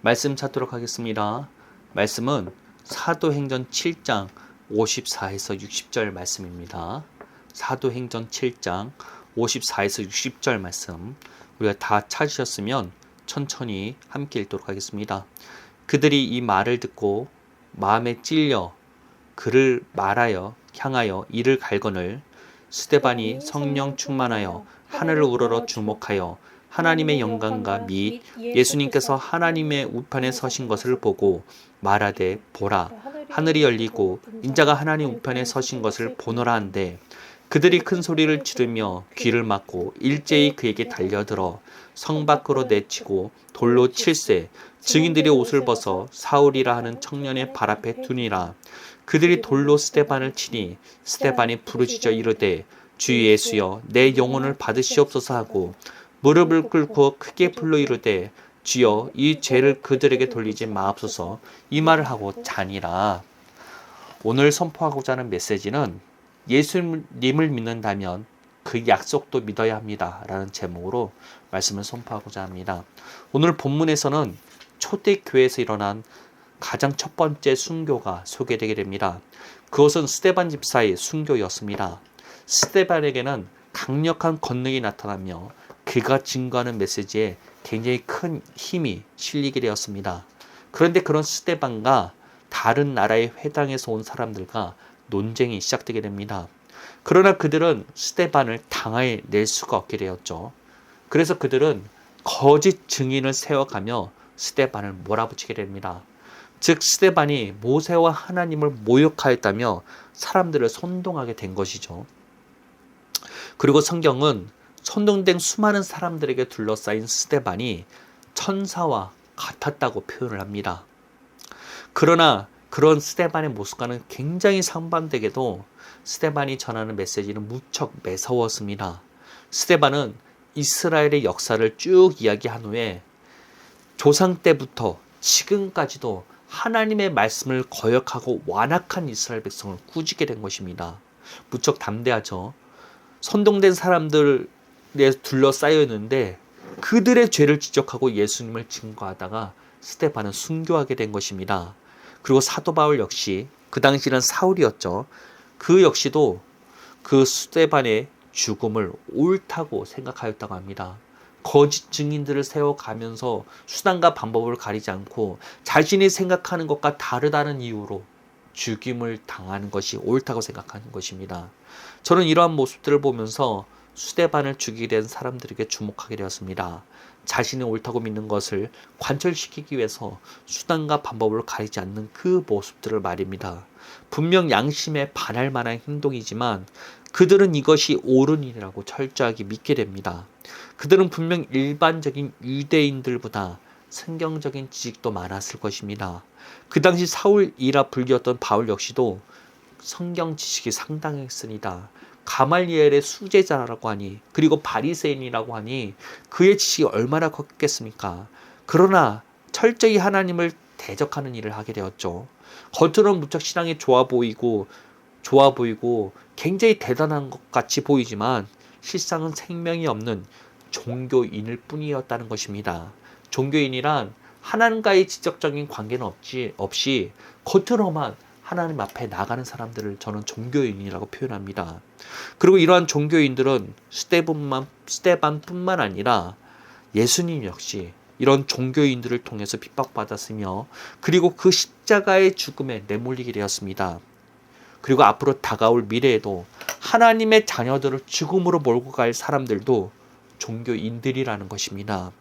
말씀 찾도록 하겠습니다. 말씀은 사도행전 7장 54에서 60절 말씀입니다. 사도행전 7장 54에서 60절 말씀 우리가 다 찾으셨으면 천천히 함께 읽도록 하겠습니다. 그들이 이 말을 듣고 마음에 찔려 그를 향하여 이를 갈거늘 스데반이 성령 충만하여 하늘을 우러러 주목하여 하나님의 영광과 및 예수님께서 하나님의 우편에 서신 것을 보고 말하되 보라 하늘이 열리고 인자가 하나님 우편에 서신 것을 보노라 한데 그들이 큰 소리를 지르며 귀를 막고 일제히 그에게 달려들어 성 밖으로 내치고 돌로 칠세 증인들이 옷을 벗어 사울이라 하는 청년의 발 앞에 두니라. 그들이 돌로 스데반을 치니 스데반이 부르짖어 이르되 주 예수여 내 영혼을 받으시옵소서 하고 무릎을 꿇고 크게 불러 이르되 주여 이 죄를 그들에게 돌리지 마옵소서 이 말을 하고 자니라. 오늘 선포하고자 하는 메시지는 예수님을 믿는다면 그 약속도 믿어야 합니다 라는 제목으로 말씀을 선포하고자 합니다. 오늘 본문에서는 초대교회에서 일어난 가장 첫 번째 순교가 소개되게 됩니다. 그것은 스데반 집사의 순교였습니다. 스데반에게는 강력한 권능이 나타나며 그가 증거하는 메시지에 굉장히 큰 힘이 실리게 되었습니다. 그런데 그런 스데반과 다른 나라의 회당에서 온 사람들과 논쟁이 시작되게 됩니다. 그러나 그들은 스데반을 당해낼 수가 없게 되었죠. 그래서 그들은 거짓 증인을 세워가며 스데반을 몰아붙이게 됩니다. 즉 스데반이 모세와 하나님을 모욕하였다며 사람들을 선동하게 된 것이죠. 그리고 성경은 선동된 수많은 사람들에게 둘러싸인 스데반이 천사와 같았다고 표현을 합니다. 그러나 그런 스데반의 모습과는 굉장히 상반되게도 스데반이 전하는 메시지는 무척 매서웠습니다. 스데반은 이스라엘의 역사를 쭉 이야기한 후에 조상 때부터 지금까지도 하나님의 말씀을 거역하고 완악한 이스라엘 백성을 꾸짖게 된 것입니다. 무척 담대하죠. 선동된 사람들에 둘러싸여 있는데 그들의 죄를 지적하고 예수님을 증거하다가 스데반은 순교하게 된 것입니다. 그리고 사도 바울 역시 그 당시는 사울이었죠. 그 역시도 그 스데반의 죽음을 옳다고 생각하였다고 합니다. 거짓 증인들을 세워가면서 수단과 방법을 가리지 않고 자신이 생각하는 것과 다르다는 이유로 죽임을 당하는 것이 옳다고 생각하는 것입니다. 저는 이러한 모습들을 보면서 스데반을 죽이게 된 사람들에게 주목하게 되었습니다. 자신이 옳다고 믿는 것을 관철시키기 위해서 수단과 방법을 가리지 않는 그 모습들을 말입니다. 분명 양심에 반할 만한 행동이지만 그들은 이것이 옳은 일이라고 철저하게 믿게 됩니다. 그들은 분명 일반적인 유대인들보다 성경적인 지식도 많았을 것입니다. 그 당시 사울이라 불리웠던 바울 역시도 성경 지식이 상당했습니다. 가말리엘의 수제자라고 하니 그리고 바리새인이라고 하니 그의 지식이 얼마나 컸겠습니까? 그러나 철저히 하나님을 대적하는 일을 하게 되었죠. 겉으로는 무척 신앙이 좋아 보이고 굉장히 대단한 것 같이 보이지만 실상은 생명이 없는 종교인일 뿐이었다는 것입니다. 종교인이란 하나님과의 지적적인 관계는 없이 겉으로만 하나님 앞에 나가는 사람들을 저는 종교인이라고 표현합니다. 그리고 이러한 종교인들은 스데반뿐만 아니라 예수님 역시 이런 종교인들을 통해서 핍박받았으며 그리고 그 십자가의 죽음에 내몰리게 되었습니다. 그리고 앞으로 다가올 미래에도 하나님의 자녀들을 죽음으로 몰고 갈 사람들도 종교인들이라는 것입니다.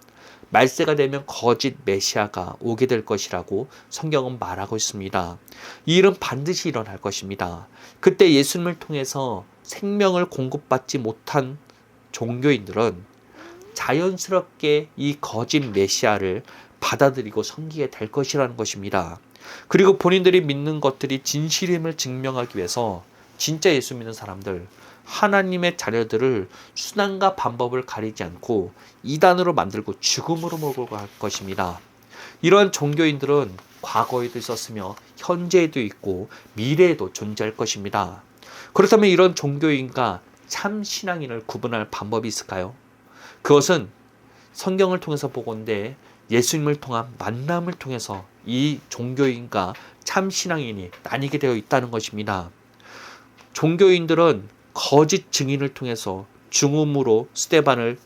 말세가 되면 거짓 메시아가 오게 될 것이라고 성경은 말하고 있습니다. 이 일은 반드시 일어날 것입니다. 그때 예수님을 통해서 생명을 공급받지 못한 종교인들은 자연스럽게 이 거짓 메시아를 받아들이고 섬기게 될 것이라는 것입니다. 그리고 본인들이 믿는 것들이 진실임을 증명하기 위해서 진짜 예수 믿는 사람들, 하나님의 자녀들을 수단과 방법을 가리지 않고 이단으로 만들고 죽음으로 몰고 갈 것입니다. 이러한 종교인들은 과거에도 있었으며 현재에도 있고 미래에도 존재할 것입니다. 그렇다면 이런 종교인과 참 신앙인을 구분할 방법이 있을까요? 그것은 성경을 통해서 보건대 예수님을 통한 만남을 통해서 이 종교인과 참 신앙인이 나뉘게 되어 있다는 것입니다. 종교인들은 거짓 증인을 통해서 죽음으로 스데반을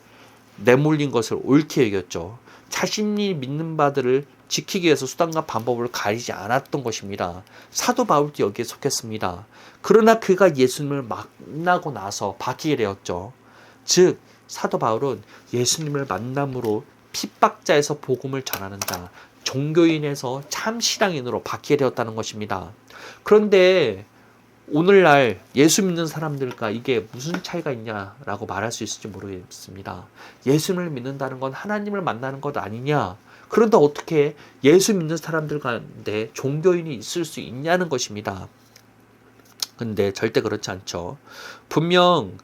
내몰린 것을 옳게 여겼죠. 자신이 믿는 바들을 지키기 위해서 수단과 방법을 가리지 않았던 것입니다. 사도 바울도 여기에 속했습니다. 그러나 그가 예수님을 만나고 나서 바뀌게 되었죠. 즉 사도 바울은 예수님을 만남으로 핍박자에서 복음을 전하는 자, 종교인에서 참 신앙인으로 바뀌게 되었다는 것입니다. 그런데 오늘날 예수 믿는 사람들과 이게 무슨 차이가 있냐라고 말할 수 있을지 모르겠습니다. 예수님을 믿는다는 건 하나님을 만나는 것 아니냐? 그런데 어떻게 예수 믿는 사람들 가운데 종교인이 있을 수 있냐는 것입니다. 근데 절대 그렇지 않죠. 분명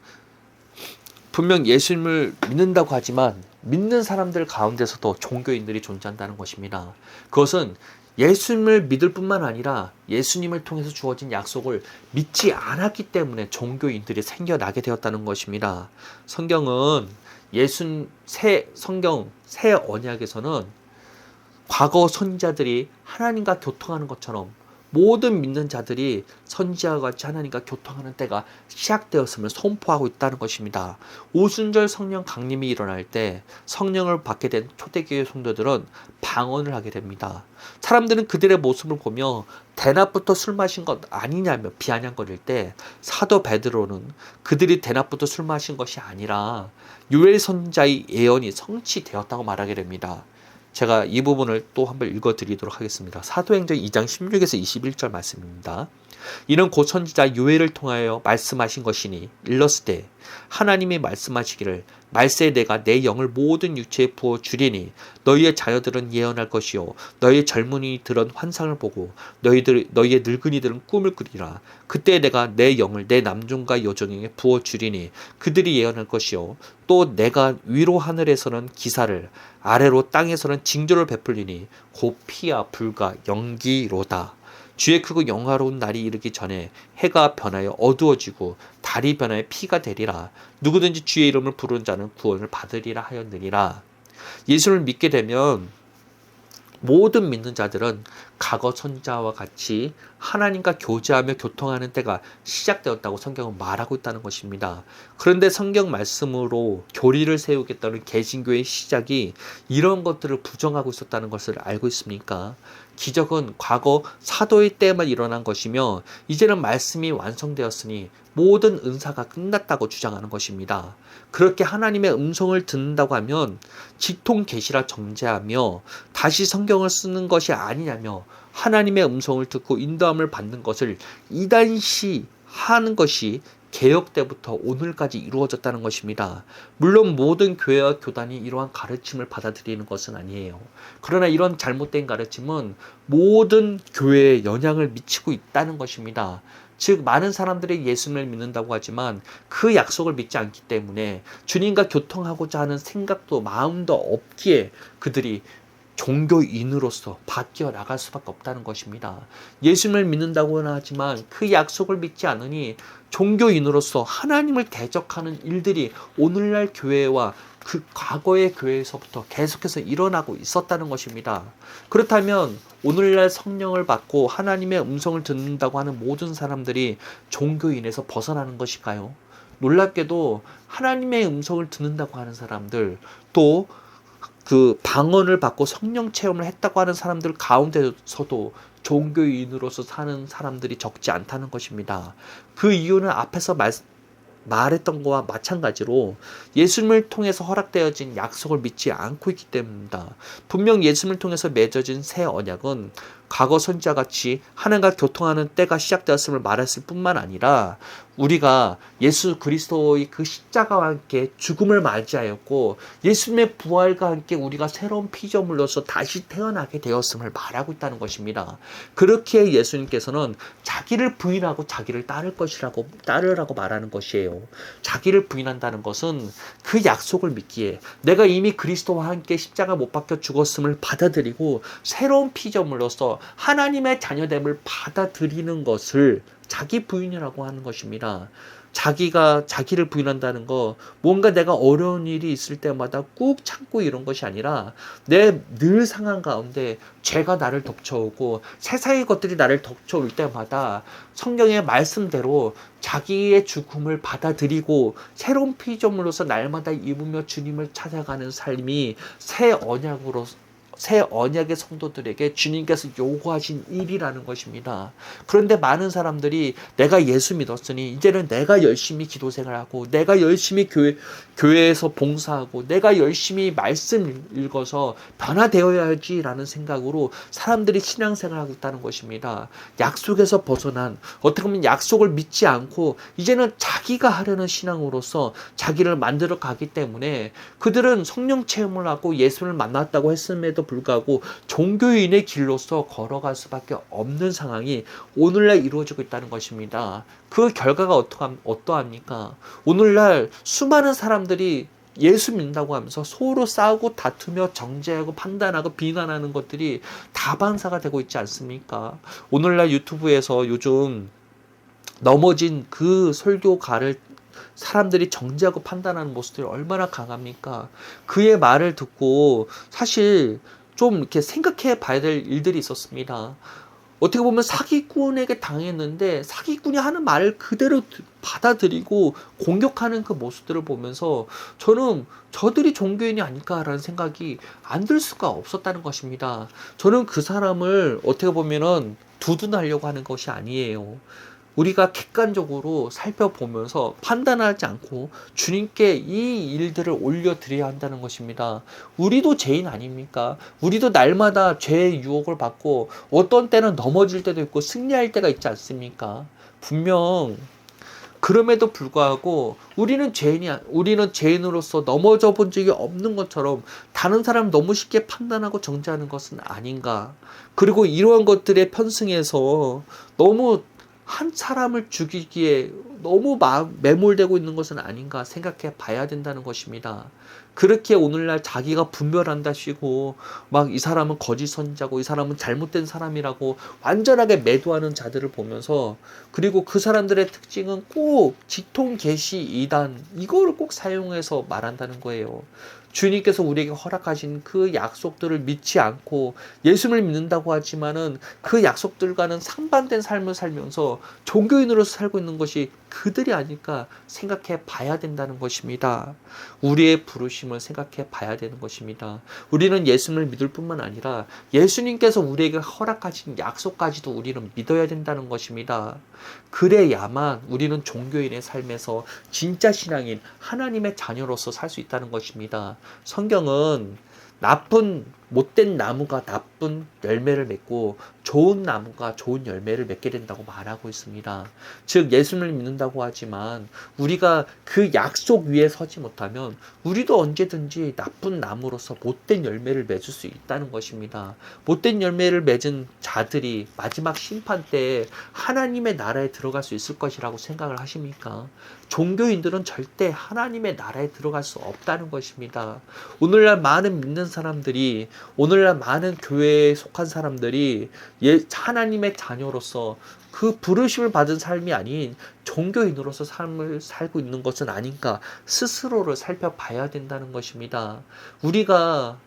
예수님을 믿는다고 하지만 믿는 사람들 가운데서도 종교인들이 존재한다는 것입니다. 그것은 예수님을 믿을 뿐만 아니라 예수님을 통해서 주어진 약속을 믿지 않았기 때문에 종교인들이 생겨나게 되었다는 것입니다. 성경은 새 언약에서는 과거 선지자들이 하나님과 교통하는 것처럼 모든 믿는 자들이 선지자와 같이 하나님과 교통하는 때가 시작되었음을 선포하고 있다는 것입니다. 오순절 성령 강림이 일어날 때 성령을 받게 된 초대교회 성도들은 방언을 하게 됩니다. 사람들은 그들의 모습을 보며 대낮부터 술 마신 것 아니냐며 비아냥거릴 때 사도 베드로는 그들이 대낮부터 술 마신 것이 아니라 요엘 선지자의 예언이 성취되었다고 말하게 됩니다. 제가 이 부분을 또 한번 읽어드리도록 하겠습니다. 사도행전 2장 16에서 21절 말씀입니다. 이는 곧 선지자 요엘을 통하여 말씀하신 것이니 일렀으되 하나님이 말씀하시기를 말세에 내가 내 영을 모든 육체에 부어주리니 너희의 자녀들은 예언할 것이요 너희의 젊은이들은 환상을 보고 너희의 늙은이들은 꿈을 꾸리라. 그때 내가 내 영을 내 남종과 여종에게 부어주리니 그들이 예언할 것이요 또 내가 위로 하늘에서는 기사를 아래로 땅에서는 징조를 베풀리니 곧 피와 불과 연기로다. 주의 크고 영화로운 날이 이르기 전에 해가 변하여 어두워지고 달이 변하여 피가 되리라. 누구든지 주의 이름을 부르는 자는 구원을 받으리라 하였느니라. 예수를 믿게 되면 모든 믿는 자들은 과거 선지자와 같이 하나님과 교제하며 교통하는 때가 시작되었다고 성경은 말하고 있다는 것입니다. 그런데 성경 말씀으로 교리를 세우겠다는 개신교의 시작이 이런 것들을 부정하고 있었다는 것을 알고 있습니까? 기적은 과거 사도의 때만 일어난 것이며 이제는 말씀이 완성되었으니 모든 은사가 끝났다고 주장하는 것입니다. 그렇게 하나님의 음성을 듣는다고 하면 직통 계시라 정죄하며 다시 성경을 쓰는 것이 아니냐며 하나님의 음성을 듣고 인도함을 받는 것을 이단시 하는 것이 개혁 때부터 오늘까지 이루어졌다는 것입니다. 물론 모든 교회와 교단이 이러한 가르침을 받아들이는 것은 아니에요. 그러나 이런 잘못된 가르침은 모든 교회에 영향을 미치고 있다는 것입니다. 즉 많은 사람들이 예수님을 믿는다고 하지만 그 약속을 믿지 않기 때문에 주님과 교통하고자 하는 생각도 마음도 없기에 그들이 종교인으로서 바뀌어 나갈 수밖에 없다는 것입니다. 예수님을 믿는다고는 하지만 그 약속을 믿지 않으니 종교인으로서 하나님을 대적하는 일들이 오늘날 교회와 그 과거의 교회에서부터 계속해서 일어나고 있었다는 것입니다. 그렇다면 오늘날 성령을 받고 하나님의 음성을 듣는다고 하는 모든 사람들이 종교인에서 벗어나는 것일까요? 놀랍게도 하나님의 음성을 듣는다고 하는 사람들 또 그 방언을 받고 성령 체험을 했다고 하는 사람들 가운데서도 종교인으로서 사는 사람들이 적지 않다는 것입니다. 그 이유는 앞에서 말했던 것과 마찬가지로 예수님을 통해서 허락되어진 약속을 믿지 않고 있기 때문입니다. 분명 예수님을 통해서 맺어진 새 언약은 과거 선지자 같이 하나님과 교통하는 때가 시작되었음을 말했을 뿐만 아니라 우리가 예수 그리스도의 그 십자가와 함께 죽음을 맞이하였고 예수님의 부활과 함께 우리가 새로운 피조물로서 다시 태어나게 되었음을 말하고 있다는 것입니다. 그렇게 예수님께서는 자기를 부인하고 자기를 따르라고 말하는 것이에요. 자기를 부인한다는 것은 그 약속을 믿기에 내가 이미 그리스도와 함께 십자가 못 박혀 죽었음을 받아들이고 새로운 피조물로서 하나님의 자녀됨을 받아들이는 것을 자기 부인이라고 하는 것입니다. 자기를 부인한다는 거, 뭔가 내가 어려운 일이 있을 때마다 꾹 참고 이런 것이 아니라 내 늘 상황 가운데 죄가 나를 덮쳐오고 세상의 것들이 나를 덮쳐올 때마다 성경의 말씀대로 자기의 죽음을 받아들이고 새로운 피조물로서 날마다 입으며 주님을 찾아가는 삶이 새 언약의 성도들에게 주님께서 요구하신 일이라는 것입니다. 그런데 많은 사람들이 내가 예수 믿었으니 이제는 내가 열심히 기도 생활하고 내가 열심히 교회에서 봉사하고 내가 열심히 말씀 읽어서 변화되어야지라는 생각으로 사람들이 신앙생활하고 있다는 것입니다. 약속에서 벗어난, 어떻게 보면 약속을 믿지 않고 이제는 자기가 하려는 신앙으로서 자기를 만들어 가기 때문에 그들은 성령 체험을 하고 예수를 만났다고 했음에도 불구하고 종교인의 길로서 걸어갈 수밖에 없는 상황이 오늘날 이루어지고 있다는 것입니다. 그 결과가 어떠합니까? 오늘날 수많은 사람들이 예수 믿는다고 하면서 서로 싸우고 다투며 정죄하고 판단하고 비난하는 것들이 다반사가 되고 있지 않습니까? 오늘날 유튜브에서 요즘 넘어진 그 설교가를 사람들이 정죄하고 판단하는 모습들이 얼마나 강합니까? 그의 말을 듣고 사실 좀 이렇게 생각해 봐야 될 일들이 있었습니다. 어떻게 보면 사기꾼에게 당했는데 사기꾼이 하는 말을 그대로 받아들이고 공격하는 그 모습들을 보면서 저는 저들이 종교인이 아닐까라는 생각이 안 들 수가 없었다는 것입니다. 저는 그 사람을 어떻게 보면은 두둔하려고 하는 것이 아니에요. 우리가 객관적으로 살펴보면서 판단하지 않고 주님께 이 일들을 올려드려야 한다는 것입니다. 우리도 죄인 아닙니까? 우리도 날마다 죄의 유혹을 받고 어떤 때는 넘어질 때도 있고 승리할 때가 있지 않습니까? 분명 그럼에도 불구하고 우리는 죄인으로서 넘어져 본 적이 없는 것처럼 다른 사람 너무 쉽게 판단하고 정죄하는 것은 아닌가. 그리고 이러한 것들에 편승해서 너무 한 사람을 죽이기에 너무 매몰되고 있는 것은 아닌가 생각해 봐야 된다는 것입니다. 그렇게 오늘날 자기가 분별한다시고 막 이 사람은 거짓 선지자고 이 사람은 잘못된 사람이라고 완전하게 매도하는 자들을 보면서 그리고 그 사람들의 특징은 꼭 직통 계시 이단 이거를 꼭 사용해서 말한다는 거예요. 주님께서 우리에게 허락하신 그 약속들을 믿지 않고 예수를 믿는다고 하지만은 그 약속들과는 상반된 삶을 살면서 종교인으로서 살고 있는 것이 그들이 아닐까 생각해 봐야 된다는 것입니다. 우리의 부르심을 생각해 봐야 되는 것입니다. 우리는 예수를 믿을 뿐만 아니라 예수님께서 우리에게 허락하신 약속까지도 우리는 믿어야 된다는 것입니다. 그래야만 우리는 종교인의 삶에서 진짜 신앙인 하나님의 자녀로서 살 수 있다는 것입니다. 성경은 못된 나무가 나쁜 열매를 맺고 좋은 나무가 좋은 열매를 맺게 된다고 말하고 있습니다. 즉 예수를 믿는다고 하지만 우리가 그 약속 위에 서지 못하면 우리도 언제든지 나쁜 나무로서 못된 열매를 맺을 수 있다는 것입니다. 못된 열매를 맺은 자들이 마지막 심판 때에 하나님의 나라에 들어갈 수 있을 것이라고 생각을 하십니까? 종교인들은 절대 하나님의 나라에 들어갈 수 없다는 것입니다. 오늘날 많은 믿는 사람들이 오늘날 많은 교회에 속한 사람들이 하나님의 자녀로서 그 부르심을 받은 삶이 아닌 종교인으로서 삶을 살고 있는 것은 아닌가 스스로를 살펴봐야 된다는 것입니다. 우리가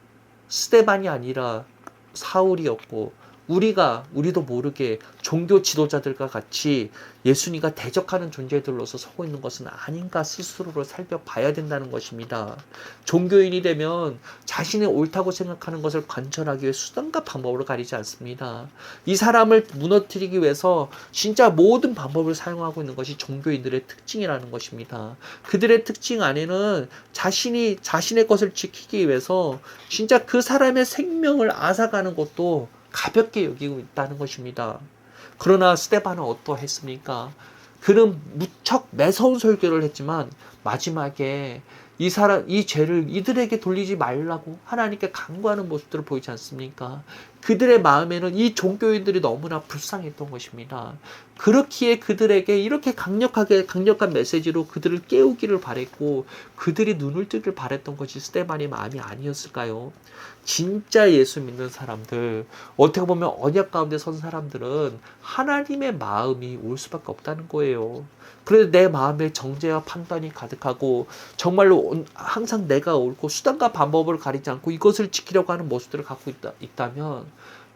스데반이 아니라 사울이었고 우리도 모르게 종교 지도자들과 같이 예수님과 대적하는 존재들로서 서고 있는 것은 아닌가 스스로를 살펴봐야 된다는 것입니다. 종교인이 되면 자신이 옳다고 생각하는 것을 관철하기 위해 수단과 방법을 가리지 않습니다. 이 사람을 무너뜨리기 위해서 진짜 모든 방법을 사용하고 있는 것이 종교인들의 특징이라는 것입니다. 그들의 특징 안에는 자신의 것을 지키기 위해서 진짜 그 사람의 생명을 앗아가는 것도 가볍게 여기고 있다는 것입니다. 그러나 스데반은 어떠했습니까? 그는 무척 매서운 설교를 했지만 마지막에 이 죄를 이들에게 돌리지 말라고 하나님께 간구하는 모습들을 보이지 않습니까? 그들의 마음에는 이 종교인들이 너무나 불쌍했던 것입니다. 그렇기에 그들에게 이렇게 강력한 메시지로 그들을 깨우기를 바랬고 그들이 눈을 뜨길 바랬던 것이 스데반의 마음이 아니었을까요? 진짜 예수 믿는 사람들, 어떻게 보면 언약 가운데 선 사람들은 하나님의 마음이 올 수밖에 없다는 거예요. 그래서 내 마음에 정죄와 판단이 가득하고 정말로 항상 내가 옳고 수단과 방법을 가리지 않고 이것을 지키려고 하는 모습들을 갖고 있다면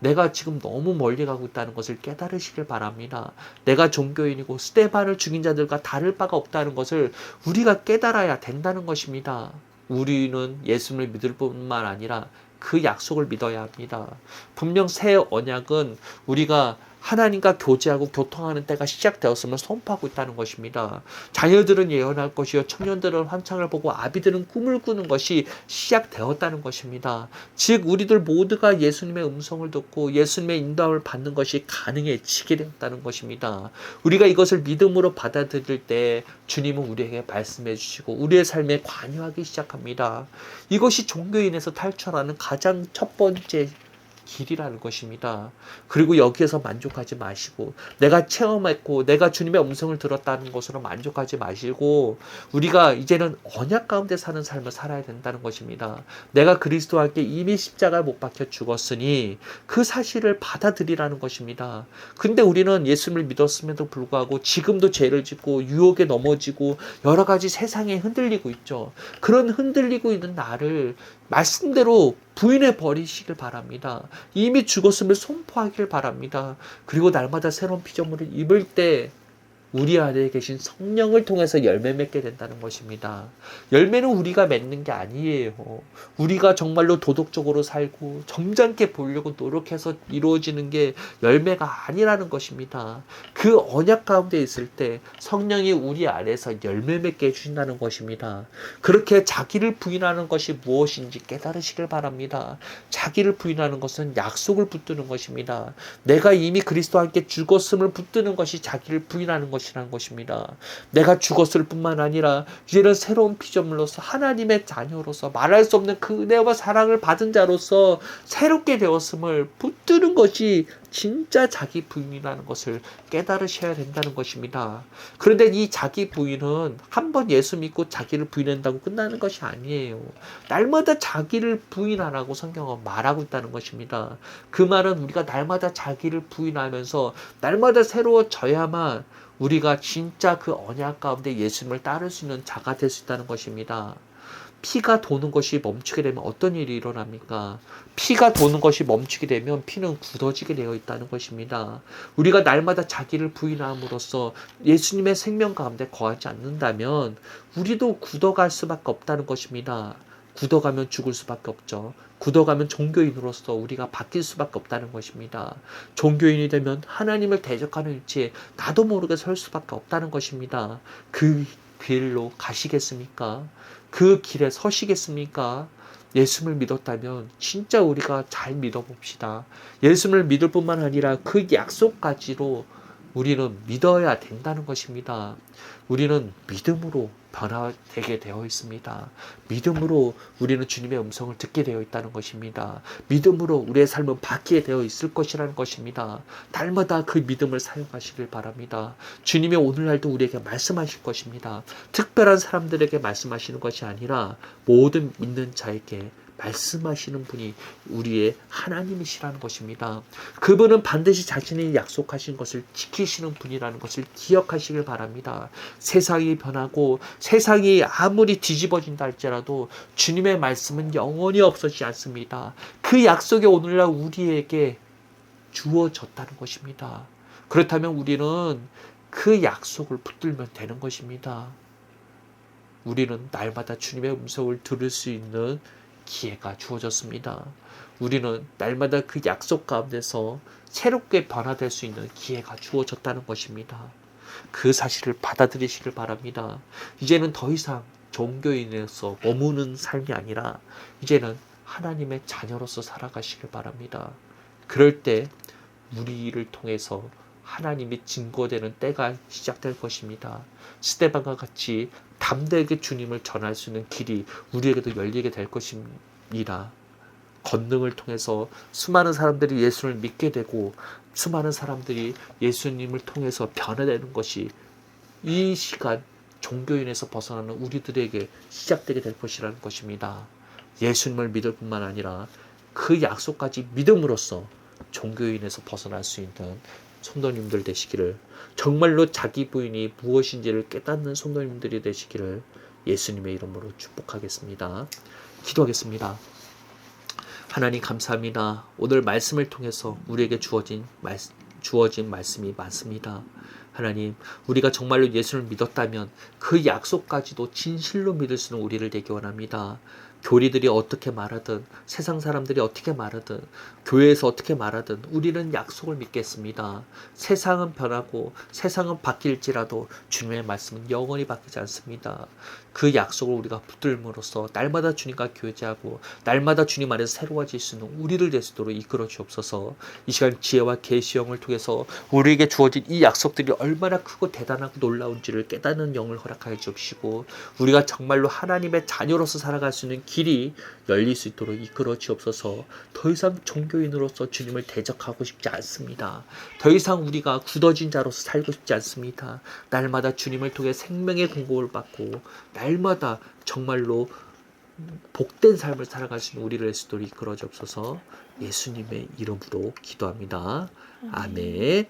내가 지금 너무 멀리 가고 있다는 것을 깨달으시길 바랍니다. 내가 종교인이고 스데반을 죽인 자들과 다를 바가 없다는 것을 우리가 깨달아야 된다는 것입니다. 우리는 예수를 믿을 뿐만 아니라 그 약속을 믿어야 합니다. 분명 새 언약은 우리가 하나님과 교제하고 교통하는 때가 시작되었음을 선포하고 있다는 것입니다. 자녀들은 예언할 것이요 청년들은 환상을 보고 아비들은 꿈을 꾸는 것이 시작되었다는 것입니다. 즉 우리들 모두가 예수님의 음성을 듣고 예수님의 인도함을 받는 것이 가능해지게 되었다는 것입니다. 우리가 이것을 믿음으로 받아들일 때 주님은 우리에게 말씀해 주시고 우리의 삶에 관여하기 시작합니다. 이것이 종교인에서 탈출하는 가장 첫 번째 길이라는 것입니다. 그리고 여기에서 만족하지 마시고 내가 체험했고 내가 주님의 음성을 들었다는 것으로 만족하지 마시고 우리가 이제는 언약 가운데 사는 삶을 살아야 된다는 것입니다. 내가 그리스도와 함께 이미 십자가에 못 박혀 죽었으니 그 사실을 받아들이라는 것입니다. 근데 우리는 예수님을 믿었음에도 불구하고 지금도 죄를 짓고 유혹에 넘어지고 여러 가지 세상에 흔들리고 있죠. 그런 흔들리고 있는 나를 말씀대로 부인해 버리시길 바랍니다. 이미 죽었음을 선포하길 바랍니다. 그리고 날마다 새로운 피조물을 입을 때 우리 안에 계신 성령을 통해서 열매 맺게 된다는 것입니다. 열매는 우리가 맺는 게 아니에요. 우리가 정말로 도덕적으로 살고 점잖게 보려고 노력해서 이루어지는 게 열매가 아니라는 것입니다. 그 언약 가운데 있을 때 성령이 우리 안에서 열매 맺게 해주신다는 것입니다. 그렇게 자기를 부인하는 것이 무엇인지 깨달으시길 바랍니다. 자기를 부인하는 것은 약속을 붙드는 것입니다. 내가 이미 그리스도와 함께 죽었음을 붙드는 것이 자기를 부인하는 것이라는 것입니다. 내가 죽었을 뿐만 아니라 이제는 새로운 피조물로서 하나님의 자녀로서 말할 수 없는 그 은혜와 사랑을 받은 자로서 새롭게 되었음을 붙드는 것이 진짜 자기 부인이라는 것을 깨달으셔야 된다는 것입니다. 그런데 이 자기 부인은 한 번 예수 믿고 자기를 부인한다고 끝나는 것이 아니에요. 날마다 자기를 부인하라고 성경은 말하고 있다는 것입니다. 그 말은 우리가 날마다 자기를 부인하면서 날마다 새로워져야만 우리가 진짜 그 언약 가운데 예수님을 따를 수 있는 자가 될 수 있다는 것입니다. 피가 도는 것이 멈추게 되면 어떤 일이 일어납니까? 피가 도는 것이 멈추게 되면 피는 굳어지게 되어 있다는 것입니다. 우리가 날마다 자기를 부인함으로써 예수님의 생명 가운데 거하지 않는다면 우리도 굳어갈 수밖에 없다는 것입니다. 굳어가면 죽을 수밖에 없죠. 굳어가면 종교인으로서 우리가 바뀔 수밖에 없다는 것입니다. 종교인이 되면 하나님을 대적하는 위치에 나도 모르게 설 수밖에 없다는 것입니다. 그 길로 가시겠습니까? 그 길에 서시겠습니까? 예수를 믿었다면 진짜 우리가 잘 믿어봅시다. 예수를 믿을 뿐만 아니라 그 약속까지로 우리는 믿어야 된다는 것입니다. 우리는 믿음으로 변화되게 되어 있습니다. 믿음으로 우리는 주님의 음성을 듣게 되어 있다는 것입니다. 믿음으로 우리의 삶은 바뀌게 되어 있을 것이라는 것입니다. 날마다 그 믿음을 사용하시길 바랍니다. 주님이 오늘날도 우리에게 말씀하실 것입니다. 특별한 사람들에게 말씀하시는 것이 아니라 모든 믿는 자에게 말씀하시는 분이 우리의 하나님이시라는 것입니다. 그분은 반드시 자신이 약속하신 것을 지키시는 분이라는 것을 기억하시길 바랍니다. 세상이 변하고 세상이 아무리 뒤집어진다 할지라도 주님의 말씀은 영원히 없어지지 않습니다. 그 약속이 오늘날 우리에게 주어졌다는 것입니다. 그렇다면 우리는 그 약속을 붙들면 되는 것입니다. 우리는 날마다 주님의 음성을 들을 수 있는 기회가 주어졌습니다. 우리는 날마다 그 약속 가운데서 새롭게 변화될 수 있는 기회가 주어졌다는 것입니다. 그 사실을 받아들이시길 바랍니다. 이제는 더 이상 종교인으로서 머무는 삶이 아니라 이제는 하나님의 자녀로서 살아가시길 바랍니다. 그럴 때 우리를 통해서 하나님이 증거되는 때가 시작될 것입니다. 스데반과 같이 담대하게 주님을 전할 수 있는 길이 우리에게도 열리게 될 것입니다. 권능을 통해서 수많은 사람들이 예수를 믿게 되고 수많은 사람들이 예수님을 통해서 변화되는 것이 이 시간 종교인에서 벗어나는 우리들에게 시작되게 될 것이라는 것입니다. 예수님을 믿을 뿐만 아니라 그 약속까지 믿음으로써 종교인에서 벗어날 수 있는 성도님들 되시기를, 정말로 자기 부인이 무엇인지를 깨닫는 성도님들이 되시기를 예수님의 이름으로 축복하겠습니다. 기도하겠습니다. 하나님 감사합니다. 오늘 말씀을 통해서 우리에게 주어진 말씀이 많습니다. 하나님, 우리가 정말로 예수를 믿었다면 그 약속까지도 진실로 믿을 수 있는 우리를 되기 원합니다. 교리들이 어떻게 말하든, 세상 사람들이 어떻게 말하든, 교회에서 어떻게 말하든 우리는 약속을 믿겠습니다. 세상은 변하고 세상은 바뀔지라도 주님의 말씀은 영원히 바뀌지 않습니다. 그 약속을 우리가 붙들므로써 날마다 주님과 교제하고 날마다 주님 안에서 새로워질 수 있는 우리를 될 수 있도록 이끌어 주옵소서. 이 시간 지혜와 계시형을 통해서 우리에게 주어진 이 약속들이 얼마나 크고 대단하고 놀라운지를 깨닫는 영을 허락하여 주옵시고, 우리가 정말로 하나님의 자녀로서 살아갈 수 있는 길이 열릴 수 있도록 이끌어 주옵소서. 더 이상 종교인으로서 주님을 대적하고 싶지 않습니다. 더 이상 우리가 굳어진 자로서 살고 싶지 않습니다. 날마다 주님을 통해 생명의 공급을 받고 날마다 정말로 복된 삶을 살아갈 수 있는 우리를 될 수 있도록 이끌어 주옵소서. 예수님의 이름으로 기도합니다. 아멘.